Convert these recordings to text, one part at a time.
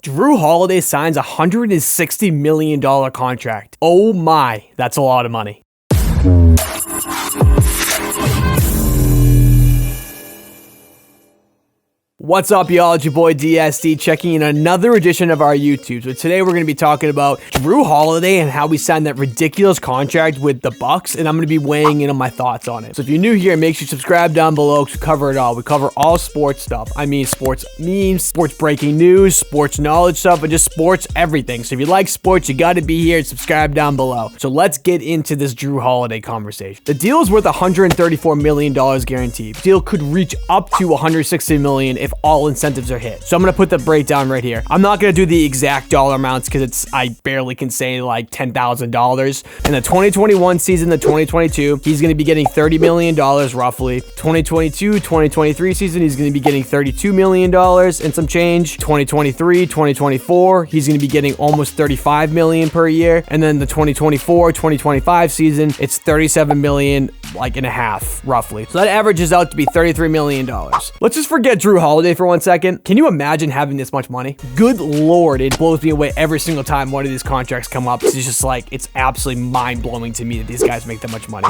Jrue Holiday signs a $160 million contract. Oh my, that's a lot of money. What's up, y'all? It's your boy DSD checking in another edition of our YouTube. So today we're going to be talking about Jrue Holiday and how we signed that ridiculous contract with the Bucks, and I'm going to be weighing in on my thoughts on it. So if you're new here, make sure you subscribe down below because we cover it all. We cover all sports stuff. I mean sports memes, sports breaking news, sports knowledge stuff, and just sports everything. So if you like sports, you got to be here and subscribe down below. So let's get into this Jrue Holiday conversation. The deal is worth $134 million guaranteed. The deal could reach up to $160 million if all incentives are hit. So I'm going to put the breakdown right here. I'm not going to do the exact dollar amounts because I barely can say like $10,000. In the 2021 season, the 2022, he's going to be getting $30 million roughly. 2022-2023 season, he's going to be getting $32 million and some change. 2023-2024, he's going to be getting almost $35 million per year. And then the 2024-2025 season, it's $37 million and a half roughly. So that averages out to be $33 million. Let's just forget Jrue Holiday for 1 second. Can you imagine having this much money? Good Lord, it blows me away every single time one of these contracts come up. It's just like, it's absolutely mind-blowing to me that these guys make that much money.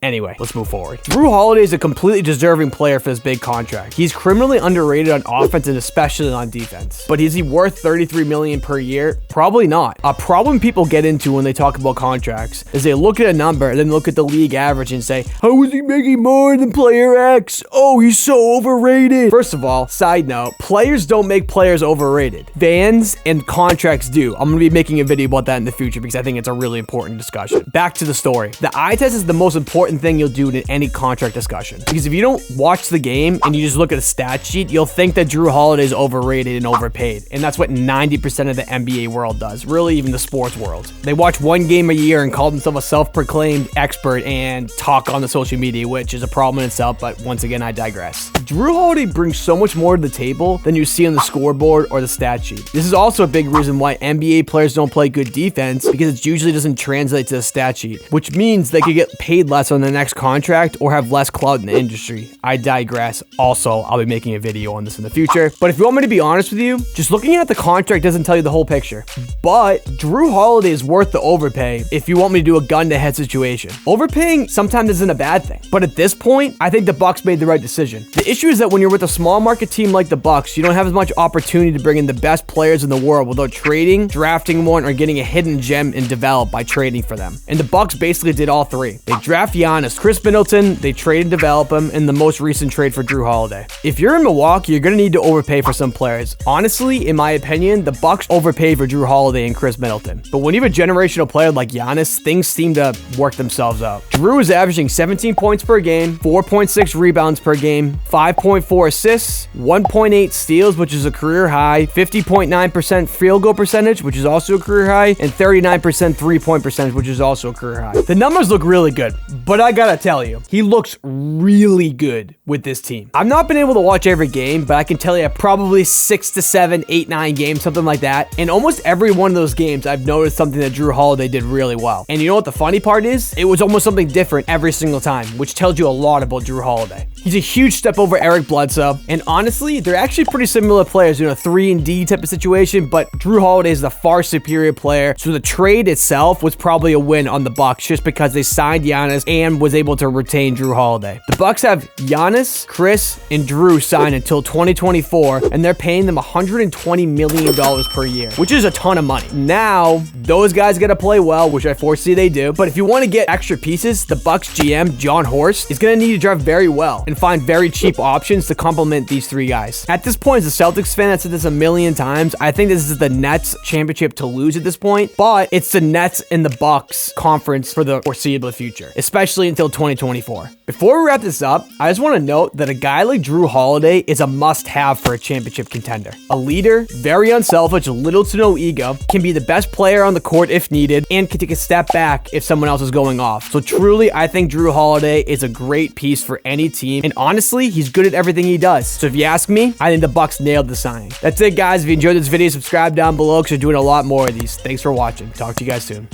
Anyway, let's move forward. Jrue Holiday is a completely deserving player for this big contract. He's criminally underrated on offense and especially on defense. But is he worth $33 million per year? Probably not. A problem people get into when they talk about contracts is they look at a number and then look at the league average and say, how is he making more than player X? Oh, he's so overrated. First of all, side note, players don't make players overrated. Fans and contracts do. I'm going to be making a video about that in the future because I think it's a really important discussion. Back to the story. The eye test is the most important thing you'll do in any contract discussion, because if you don't watch the game and you just look at a stat sheet, you'll think that Jrue Holiday is overrated and overpaid, and that's what 90% of the NBA world does, really even the sports world. They watch one game a year and call themselves a self-proclaimed expert and talk on the social media, which is a problem in itself, but once again, I digress. Jrue Holiday brings so much more to the table than you see on the scoreboard or the stat sheet. This is also a big reason why NBA players don't play good defense, because it usually doesn't translate to the stat sheet, which means they could get paid less on the next contract or have less clout in the industry. I digress. Also, I'll be making a video on this in the future. But if you want me to be honest with you, just looking at the contract doesn't tell you the whole picture. But Jrue Holiday is worth the overpay if you want me to do a gun-to-head situation. Overpaying sometimes isn't a bad thing. But at this point, I think the Bucks made the right decision. The issue is that when you're with a small market team like the Bucks, you don't have as much opportunity to bring in the best players in the world without trading, drafting one, or getting a hidden gem and develop by trading for them. And the Bucks basically did all three. They draft Giannis, Chris Middleton, they trade and develop him, in the most recent trade for Jrue Holiday. If you're in Milwaukee, you're going to need to overpay for some players. Honestly, in my opinion, the Bucks overpaid for Jrue Holiday and Chris Middleton. But when you have a generational player like Giannis, things seem to work themselves out. Jrue is averaging 17 points per game, 4.6 rebounds per game, 5.4 assists, 1.8 steals, which is a career high, 50.9% field goal percentage, which is also a career high, and 39% three-point percentage, which is also a career high. The numbers look really good, but I gotta tell you, he looks really good with this team. I've not been able to watch every game, but I can tell you probably 6 to 7, 8, 9 games, something like that. And almost every one of those games, I've noticed something that Jrue Holiday did really well. And you know what the funny part is? It was almost something different every single time, which tells you a lot about Jrue Holiday. He's a huge step over Eric Bledsoe, and honestly, they're actually pretty similar players in a 3-and-D type of situation, but Jrue Holiday is the far superior player, so the trade itself was probably a win on the Bucks just because they signed Giannis and was able to retain Jrue Holiday. The Bucks have Giannis, Chris, and Jrue signed until 2024, and they're paying them $120 million per year, which is a ton of money. Now, those guys got to play well, which I foresee they do, but if you want to get extra pieces, the Bucks GM, John Horst, is going to need to draft very well and find very cheap options to complement these three guys. At this point, as a Celtics fan, I've said this a million times, I think this is the Nets championship to lose at this point, but it's the Nets and the Bucks conference for the foreseeable future, especially until 2024. Before we wrap this up, I just want to note that a guy like Jrue Holiday is a must-have for a championship contender. A leader, very unselfish, little to no ego, can be the best player on the court if needed, and can take a step back if someone else is going off. So truly, I think Jrue Holiday is a great piece for any team, and honestly, he's good at everything he does. So if you ask me, I think the Bucks nailed the signing. That's it, guys. If you enjoyed this video, subscribe down below because we're doing a lot more of these. Thanks for watching. Talk to you guys soon.